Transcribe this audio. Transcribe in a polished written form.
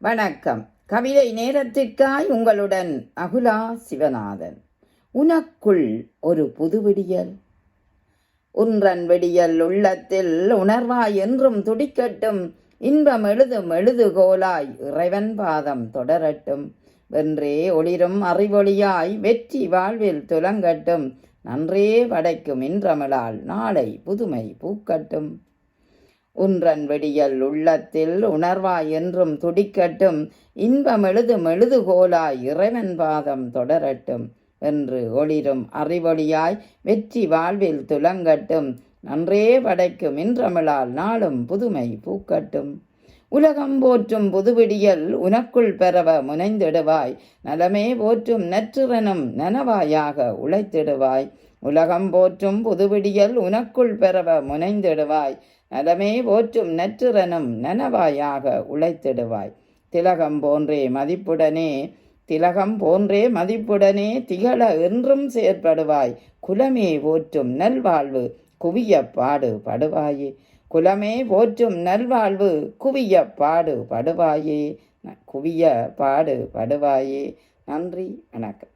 வணக்கம். கவிதை நேரத்திற்காய் உங்களுடன் அகுலா சிவநாதன். உனக்குள் ஒரு புது விடியல், உன்றன் விடியல் உள்ளத்தில் உணர்வாய் என்றும் துடிக்கட்டும். இன்பம் எழுதும் எழுதுகோலாய் இறைவன் பாதம் தொடரட்டும். வென்றே ஒளிரும் அறிவொளியாய் வெற்றி வாழ்வில் துலங்கட்டும். நன்றே படைக்கும் இன்றமிழால் நாளை புதுமை பூக்கட்டும். உன்றன் வெடியல் உள்ளத்தில் உணர்வாய் என்றும் துடிக்கட்டும். இன்பம் எழுதும் எழுதுகோலாய் இறைவன் பாதம் தொடரட்டும். என்று ஒளிரும் அறிவொளியாய் வெற்றி வாழ்வில் துலங்கட்டும். நன்றே படைக்கும் இன்றமிழால் நாளும் புதுமை பூக்கட்டும். உலகம் போற்றும் புதுவிடியல் உனக்குள் பெறவ முனைந்திடுவாய். நலமே போற்றும் நெற்றிரனும் நனவாயாக உழைத்திடுவாய். உலகம் போற்றும் புதுவிடியல் உனக்குள் பெறவ முனைந்திடுவாய். நலமே போற்றும் நெற்றிரனும் நனவாயாக உழைத்திடுவாய். திலகம் போன்றே மதிப்புடனே திகழ என்றும் செயற்படுவாய். குலமே போற்றும் நல்வாழ்வு குவிய பாடு படுவாயே. குலமே போற்றும் நல்வாழ்வு குவிய பாடு படுவாயே. நன்றி, வணக்கம்.